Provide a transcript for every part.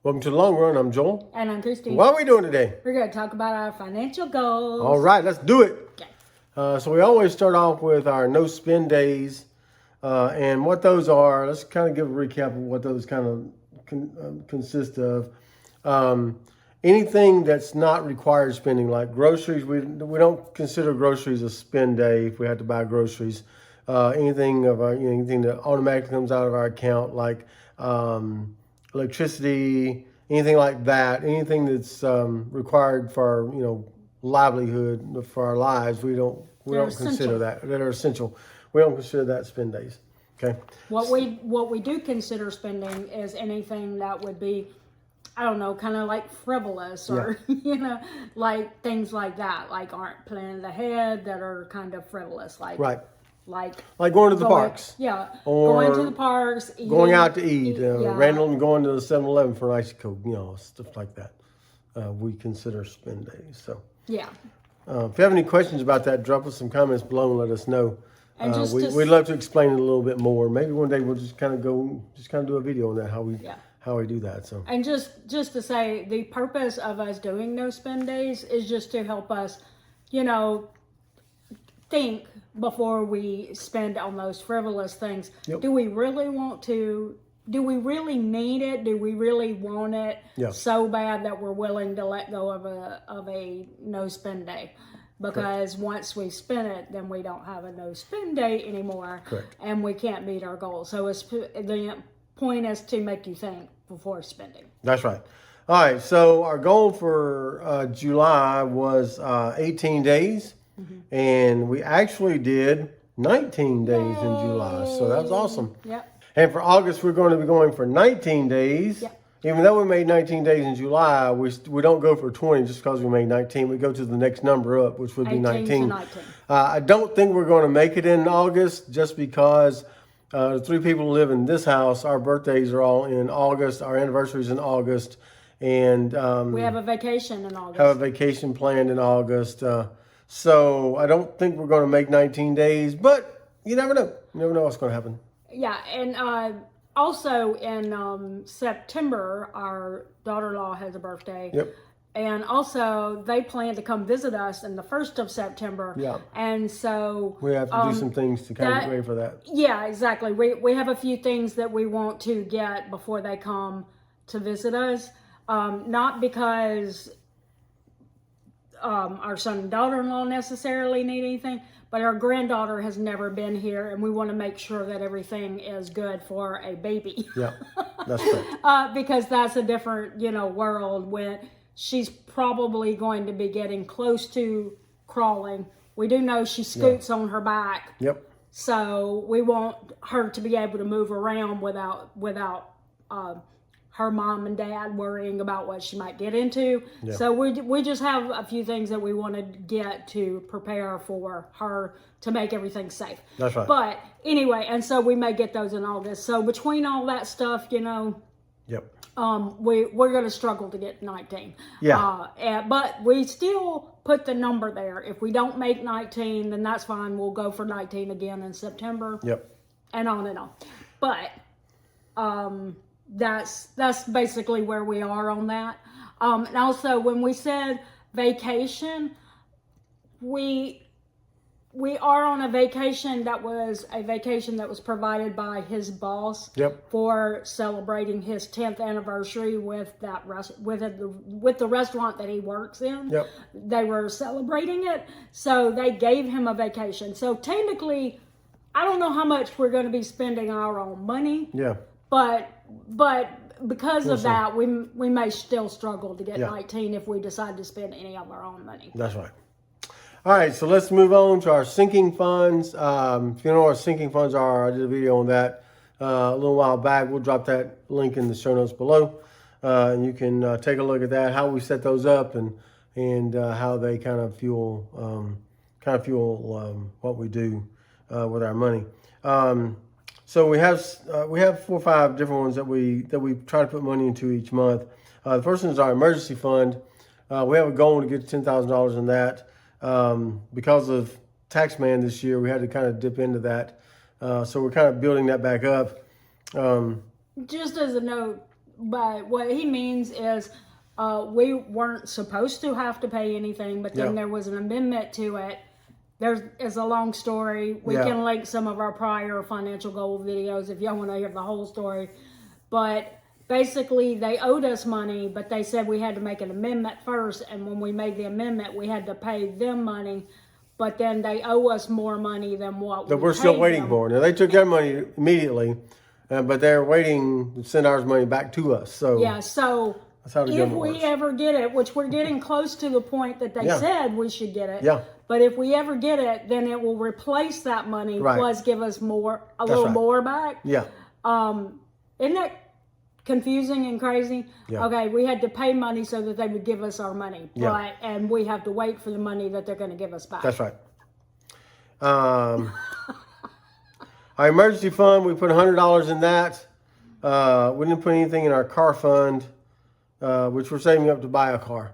Welcome to the Long Run. I'm Joel. And I'm Christine. What are we doing today? We're going to talk about our financial goals. All right, let's do it. Okay. So we always start off with our no spend days and what those are. Let's kind of give a recap of what those kind of consist of. Anything that's not required spending, like groceries, we don't consider groceries a spend day if we have to buy groceries. Anything of our, anything that automatically comes out of our account, like electricity, anything like that, anything that's required for our, livelihood, for our lives, we don't consider that are essential. We don't consider that spend days. Okay. What we do consider spending is anything that would be, I don't know, kind of like frivolous or, like things like that, like aren't planned ahead, that are kind of frivolous, like right. Like going to the parks. Yeah. Or going to the parks. Eating, going out to eat. yeah. Random going to the 7-Eleven for an ice cold, stuff like that. We consider spend days. So yeah. If you have any questions about that, drop us some comments below and let us know. And we'd love to explain it a little bit more. Maybe one day we'll just kind of do a video on that, how we do that. So and just to say, the purpose of us doing no spend days is just to help us, think before we spend on those frivolous things. Yep. Do we really want to? Do we really need it? Do we really want it so bad that we're willing to let go of a no spend day? Because once we spend it, then we don't have a no spend day anymore. Correct. And we can't meet our goals. So the point is to make you think before spending. That's right. All right. So our goal for July was 18 days. Mm-hmm. And we actually did 19 days in July. So that was awesome. Yep. And for August, we're going to be going for 19 days. Yep. Even though we made 19 days in July, we don't go for 20 just because we made 19. We go to the next number up, which would be 19. I don't think we're going to make it in August just because the 3 people who live in this house, our birthdays are all in August. Our anniversary's in August. And we have a vacation in August. Have a vacation planned in August. So I don't think we're going to make 19 days, but you never know. You never know what's going to happen. Yeah, and also in September, our daughter-in-law has a birthday. Yep. And also, they plan to come visit us in the 1st of September. Yeah. And so we have to do some things to kind of get ready for that. Yeah, exactly. We have a few things that we want to get before they come to visit us. Not because our son and daughter-in-law necessarily need anything, but our granddaughter has never been here, and we want to make sure that everything is good for a baby. Yeah, that's right. Because that's a different, world when she's probably going to be getting close to crawling. We do know she scoots on her back. Yep. So we want her to be able to move around without her mom and dad worrying about what she might get into. Yeah. So we just have a few things that we want to get to prepare for her to make everything safe. That's right. But anyway, and so we may get those in August. So between all that stuff, yep. We're going to struggle to get 19. Yeah. But we still put the number there. If we don't make 19, then that's fine. We'll go for 19 again in September. Yep. And on and on. But that's basically where we are on that. And also, when we said vacation, we are on a vacation that was provided by his boss. Yep. For celebrating his 10th anniversary with the restaurant that he works in. Yep. They were celebrating it, so they gave him a vacation. So technically, I don't know how much we're going to be spending our own money. Yeah. But because of that, we may still struggle to get 19 if we decide to spend any of our own money. That's right. All right, so let's move on to our sinking funds. If you don't know what sinking funds are, I did a video on that a little while back. We'll drop that link in the show notes below, and you can take a look at that, how we set those up, and how they kind of fuel what we do with our money. So we have 4 or 5 different ones that we try to put money into each month. The first one is our emergency fund. We have a goal to get $10,000 in that. Because of Taxman this year, we had to kind of dip into that. So we're kind of building that back up. Just as a note, but what he means is we weren't supposed to have to pay anything, but then there was an amendment to it. It's a long story. We can link some of our prior financial goal videos if y'all want to hear the whole story. But basically, they owed us money, but they said we had to make an amendment first. And when we made the amendment, we had to pay them money. But then they owe us more money than what that we're still waiting for. Now, they took their money immediately, but they're waiting to send our money back to us. So yeah, so that's how the if government we works. ever get it, which we're getting close to the point that they said we should get it. Yeah. But if we ever get it, then it will replace that money plus give us a little more back. Yeah. Isn't that confusing and crazy? Yeah. Okay, we had to pay money so that they would give us our money. Yeah. And we have to wait for the money that they're going to give us back. That's right. Our emergency fund, we put $100 in that. We didn't put anything in our car fund, which we're saving up to buy a car.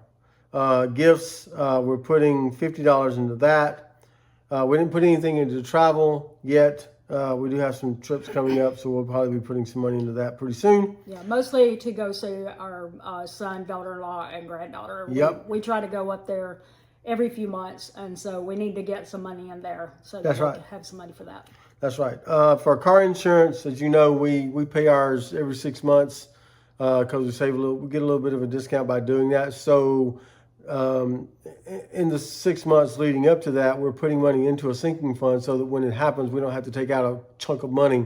Gifts, we're putting $50 into that. We didn't put anything into travel yet. We do have some trips coming up, so we'll probably be putting some money into that pretty soon. Yeah, mostly to go see our son, daughter-in-law, and granddaughter. Yep. We try to go up there every few months, and so we need to get some money in there so that we can have some money for that. That's right. For car insurance, as you know, we pay ours every 6 months because we save we get a little bit of a discount by doing that. So in the 6 months leading up to that, we're putting money into a sinking fund so that when it happens, we don't have to take out a chunk of money.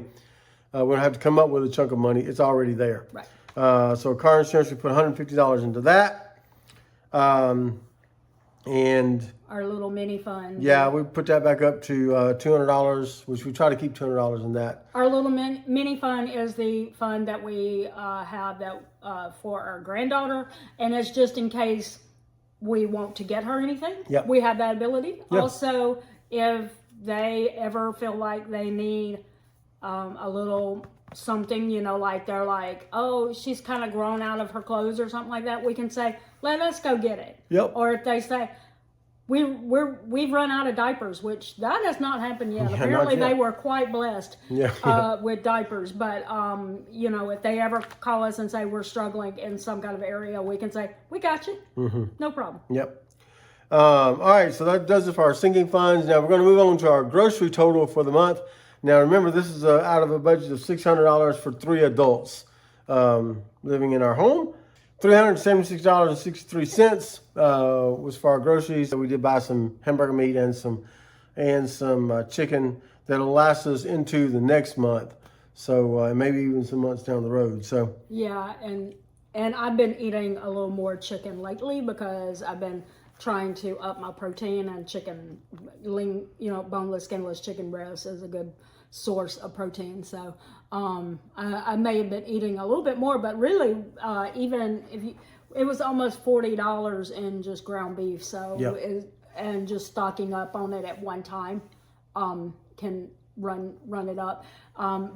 We don't have to come up with a chunk of money. It's already there. Right. So car insurance, we put $150 into that. And our little mini fund. Yeah, we put that back up to $200, which we try to keep $200 in that. Our little mini fund is the fund that we have that for our granddaughter, and it's just in case we want to get her anything. Yep. We have that ability. Yep. Also, if they ever feel like they need a little something, like they're like, oh, she's kind of grown out of her clothes or something like that, we can say, let us go get it. Yep. Or if they say, we've run out of diapers, which that has not happened yet. Yeah, Apparently not yet. They were quite blessed with diapers. But if they ever call us and say we're struggling in some kind of area, we can say, we got you. Mm-hmm. No problem. Yep. All right, so that does it for our sinking funds. Now we're going to move on to our grocery total for the month. Now remember, this is out of a budget of $600 for 3 adults living in our home. $376.63 was for our groceries. So we did buy some hamburger meat and some chicken that'll last us into the next month. So maybe even some months down the road. So yeah, and I've been eating a little more chicken lately because I've been trying to up my protein, and chicken, boneless, skinless chicken breast is a good source of protein. So I may have been eating a little bit more, but really even if it was almost $40 in just ground beef. So and just stocking up on it at one time can run it up.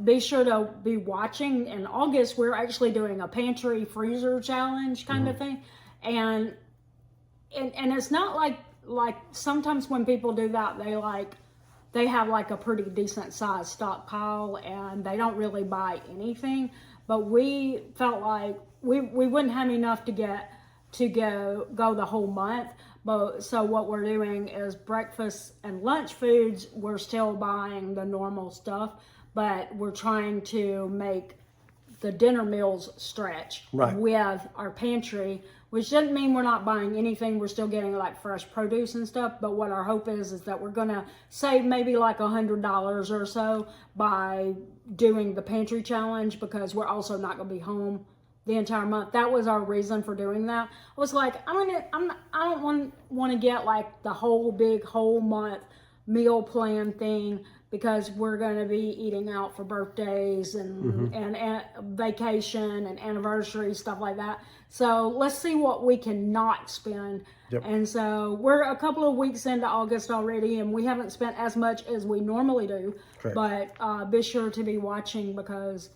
Be sure to be watching. In August, we're actually doing a pantry freezer challenge kind of thing, and it's not like sometimes when people do that, they have like a pretty decent sized stockpile and they don't really buy anything. But we felt like we wouldn't have enough to go the whole month. But so what we're doing is breakfast and lunch foods. We're still buying the normal stuff, but we're trying to make the dinner meals stretch with our pantry, which doesn't mean we're not buying anything. We're still getting like fresh produce and stuff. But what our hope is that we're going to save maybe like $100 or so by doing the pantry challenge, because we're also not going to be home the entire month. That was our reason for doing that. I was like, I don't want to get like the whole month meal plan thing, because we're going to be eating out for birthdays and vacation and anniversary, stuff like that. So let's see what we can not spend. Yep. And so we're a couple of weeks into August already, and we haven't spent as much as we normally do. Correct. But be sure to be watching, because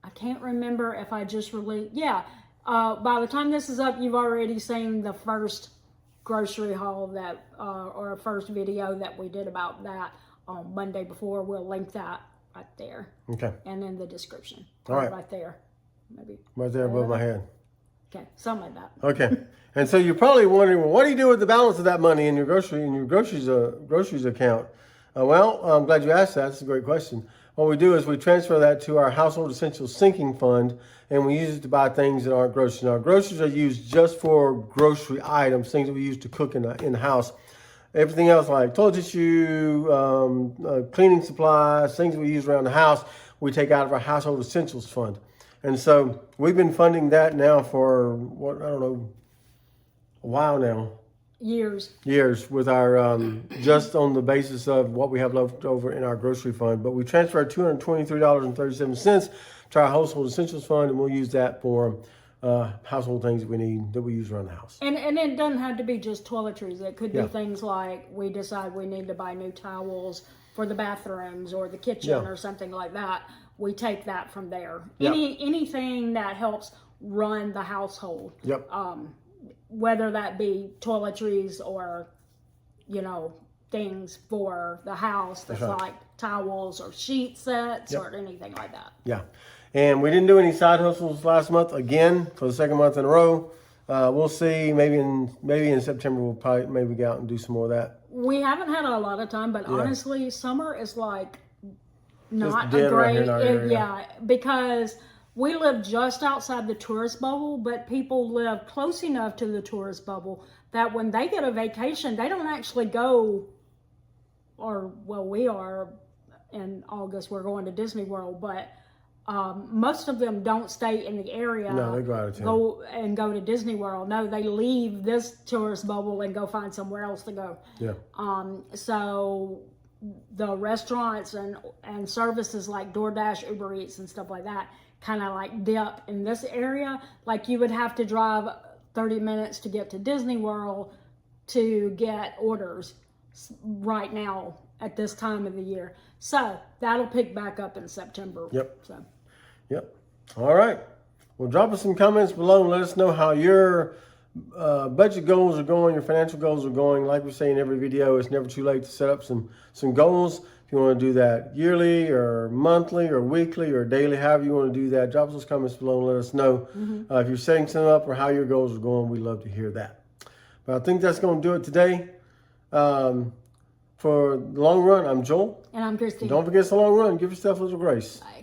I can't remember if I just released. Yeah, by the time this is up, you've already seen the first grocery haul that, or first video that we did about that on Monday before. We'll link that right there. Okay. And in the description. All right. Right there. maybe. Right there above my head. Okay, something like that. Okay. And so you're probably wondering, well, what do you do with the balance of that money in your groceries account? Well, I'm glad you asked that. That's a great question. What we do is we transfer that to our household essentials sinking fund, and we use it to buy things that aren't groceries. Now, groceries are used just for grocery items, things that we use to cook in the house. Everything else like toilet tissue, cleaning supplies, things we use around the house, we take out of our household essentials fund. And so we've been funding that now for, a while now. Years with our, just on the basis of what we have left over in our grocery fund. But we transferred $223.37 to our household essentials fund, and we'll use that for household things that we need, that we use around the house. And it doesn't have to be just toiletries. It could be things like we decide we need to buy new towels for the bathrooms or the kitchen or something like that. We take that from there. Anything that helps run the household. Whether that be toiletries or, things for the house that's like towels or sheet sets or anything like that. Yeah. And we didn't do any side hustles last month again for the second month in a row. We'll see. Maybe in September we'll probably maybe go out and do some more of that. We haven't had a lot of time, but honestly, summer is like not a great because we live just outside the tourist bubble, but people live close enough to the tourist bubble that when they get a vacation, they don't actually go, we are in August, we're going to Disney World, but most of them don't stay in the area. No, they go out of town. Go to Disney World. No, they leave this tourist bubble and go find somewhere else to go. Yeah. So the restaurants and services like DoorDash, Uber Eats, and stuff like that kind of like dip in this area. Like you would have to drive 30 minutes to get to Disney World to get orders right now at this time of the year. So that'll pick back up in September. Yep. All right. Well, drop us some comments below and let us know how your budget goals are going, your financial goals are going. Like we say in every video, it's never too late to set up some goals. If you want to do that yearly or monthly or weekly or daily, however you want to do that, drop us those comments below and let us know if you're setting some up or how your goals are going. We'd love to hear that. But I think that's going to do it today. For the long run, I'm Joel. And I'm Christine. Don't forget it's a long run. Give yourself a little grace. Bye.